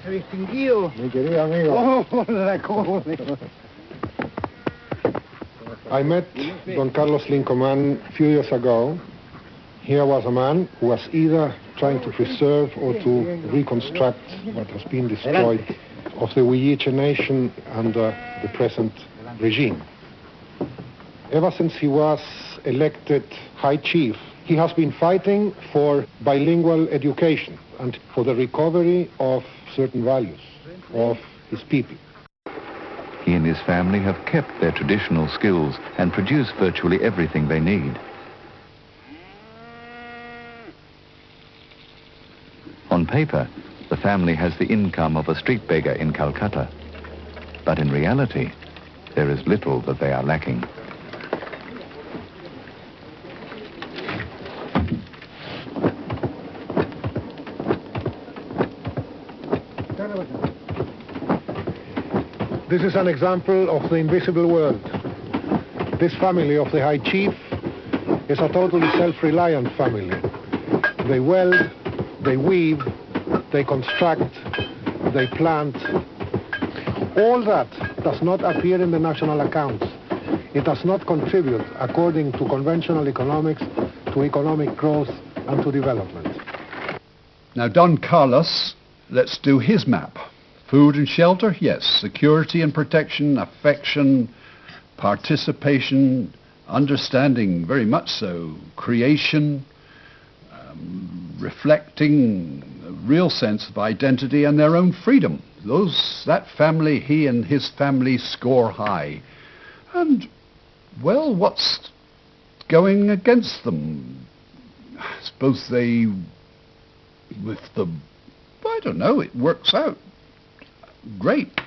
Distinguido. Mi querido amigo. Hola, ¿cómo le... I met Don Carlos Lincoln a few years ago. Here was a man who was either trying to preserve or to reconstruct what has been destroyed of the Huilliche nation under the present regime. Ever since he was elected High Chief, he has been fighting for bilingual education and for the recovery of certain values of his people. He and his family have kept their traditional skills and produce virtually everything they need. On paper, the family has the income of a street beggar in Calcutta. But in reality, there is little that they are lacking. This is an example of the invisible world. This family of the High Chief is a totally self-reliant family. They weld, they weave, they construct, they plant. All that does not appear in the national accounts. It does not contribute, according to conventional economics, to economic growth and to development. Now, Don Carlos, let's do his map. Food and shelter, yes. Security and protection, affection, participation, understanding, very much so. Creation, reflecting a real sense of identity and their own freedom. That family, he and his family score high. And, well, what's going against them? I suppose they, with the, I don't know, it works out. Great.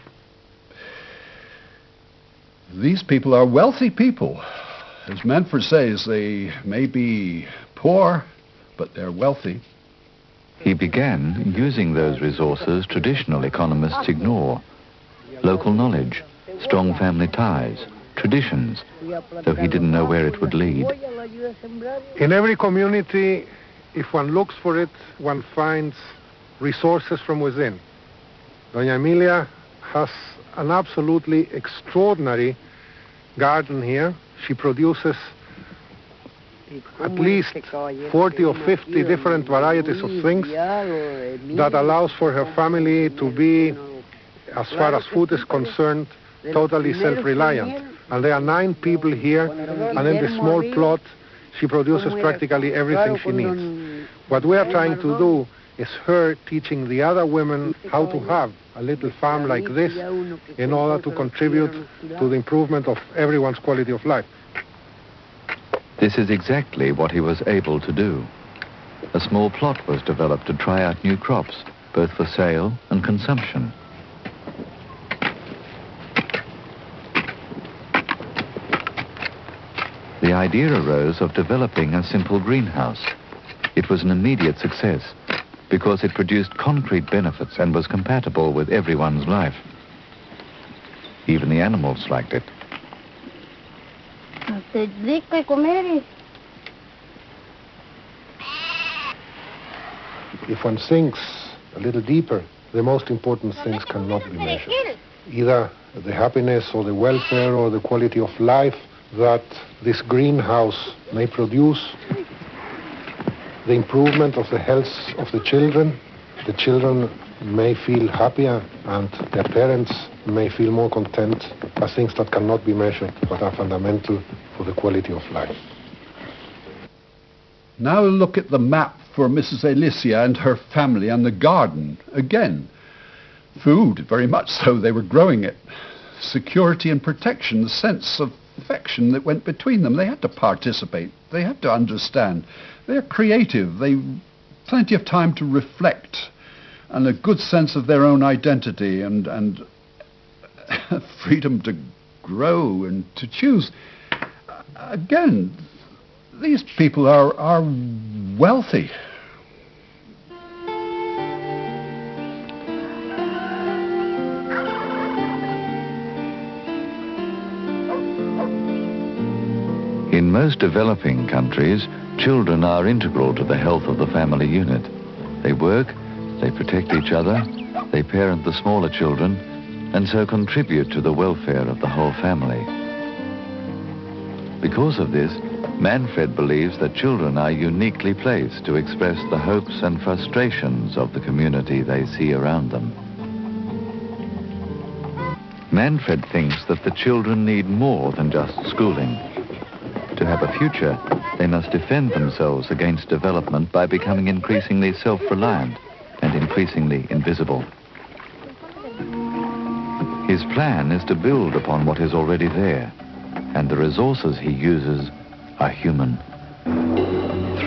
These people are wealthy people. As Manfred says, they may be poor, but they're wealthy. He began using those resources traditional economists ignore. Local knowledge, strong family ties, traditions, though he didn't know where it would lead. In every community, if one looks for it, one finds resources from within. Doña Emilia has an absolutely extraordinary garden here. She produces at least 40 or 50 different varieties of things that allows for her family to be, as far as food is concerned, totally self-reliant. And there are 9 people here, and in this small plot, she produces practically everything she needs. What we are trying to do is her teaching the other women how to have a little farm like this in order to contribute to the improvement of everyone's quality of life. This is exactly what he was able to do. A small plot was developed to try out new crops, both for sale and consumption. The idea arose of developing a simple greenhouse. It was an immediate success because it produced concrete benefits and was compatible with everyone's life. Even the animals liked it. If one thinks a little deeper, the most important things cannot be measured. Either the happiness or the welfare or the quality of life that this greenhouse may produce, the improvement of the health of the children may feel happier and their parents may feel more content, are things that cannot be measured but are fundamental for the quality of life. Now look at the map for Mrs. Alicia and her family and the garden. Again, food, very much so, they were growing it. Security and protection, the sense of affection that went between them. They had to participate. They had to understand. They're creative. They plenty of time to reflect and a good sense of their own identity and freedom to grow and to choose. Again, these people are wealthy. In most developing countries, children are integral to the health of the family unit. They work, They protect each other, they parent the smaller children, and so contribute to the welfare of the whole family. Because of this, Manfred believes that children are uniquely placed to express the hopes and frustrations of the community they see around them. Manfred thinks that the children need more than just schooling. To have a future, they must defend themselves against development by becoming increasingly self-reliant and increasingly invisible. His plan is to build upon what is already there, and the resources he uses are human.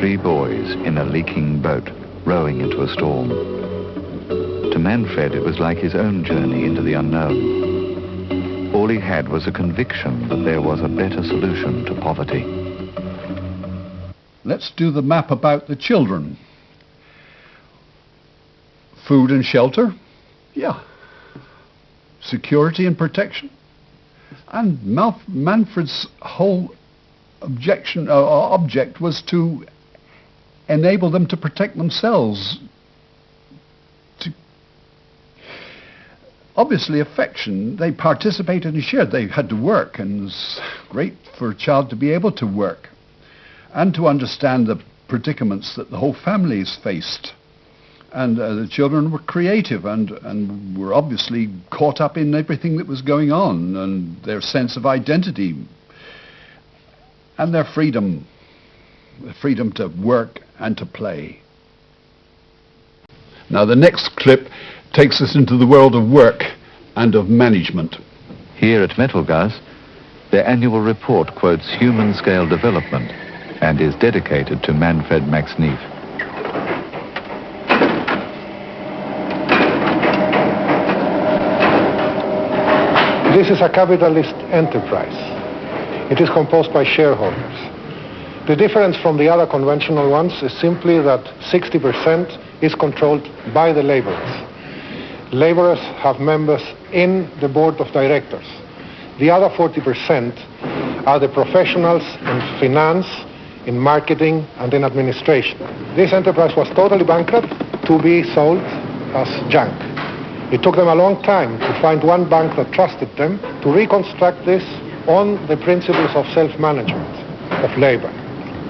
3 boys in a leaking boat rowing into a storm. To Manfred, it was like his own journey into the unknown. All he had was a conviction that there was a better solution to poverty. Let's do the map about the children. Food and shelter? Yeah. Security and protection? And Manfred's whole object was to enable them to protect themselves. Obviously, affection, they participated and shared. They had to work, and it was great for a child to be able to work and to understand the predicaments that the whole families faced. And the children were creative and were obviously caught up in everything that was going on, and their sense of identity and their freedom, the freedom to work and to play. Now the next clip takes us into the world of work and of management. Here at Metalgas, their annual report quotes human-scale development and is dedicated to Manfred Max Neef. This is a capitalist enterprise. It is composed by shareholders. The difference from the other conventional ones is simply that 60% is controlled by the laborers. Laborers have members in the board of directors. The other 40% are the professionals in finance, in marketing, and in administration. This enterprise was totally bankrupt to be sold as junk. It took them a long time to find one bank that trusted them to reconstruct this on the principles of self-management of labor.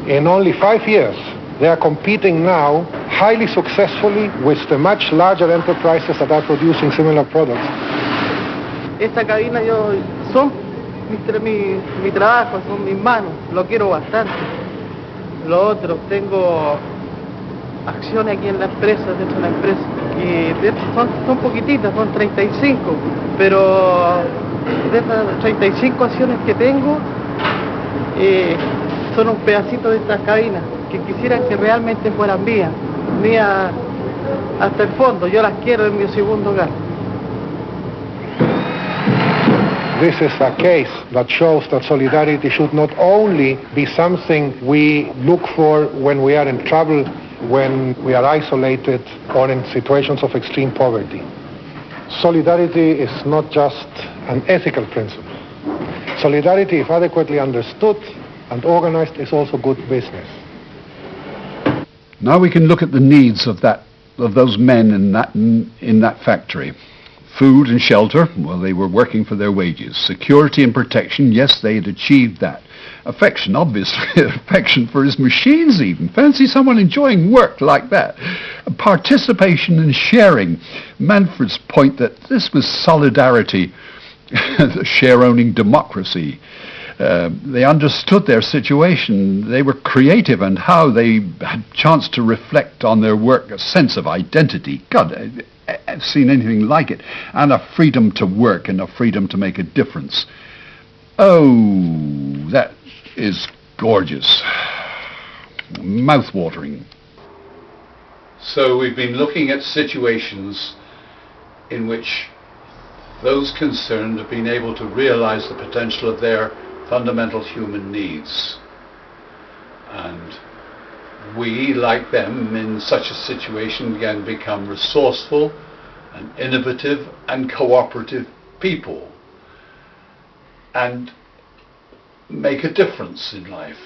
In only 5 years, they are competing now highly successfully with the much larger enterprises that are producing similar products. Esta cabina son mi trabajo, son mis manos, lo quiero bastante. Lo otro, tengo acciones aquí en la empresa, dentro de la empresa, y son poquititas, son 35, pero de esas 35 acciones que tengo, son un pedacito de estas cabinas, que quisiera que realmente fueran mías hasta el fondo. Yo las quiero en mi segundo hogar. This is a case that shows that solidarity should not only be something we look for when we are in trouble, when we are isolated, or in situations of extreme poverty. Solidarity is not just an ethical principle. Solidarity, if adequately understood and organized, is also good business. Now we can look at the needs of those men in that factory. Food and shelter, well, they were working for their wages. Security and protection, yes, they had achieved that. Affection, obviously, affection for his machines even. Fancy someone enjoying work like that. Participation and sharing. Manfred's point that this was solidarity, the share-owning democracy. They understood their situation. They were creative, and how they had chance to reflect on their work, a sense of identity. God, I've seen anything like it. And a freedom to work and a freedom to make a difference. Oh, that is gorgeous. Mouth-watering. So we've been looking at situations in which those concerned have been able to realize the potential of their fundamental human needs. And we, like them, in such a situation can become resourceful and innovative and cooperative people and make a difference in life.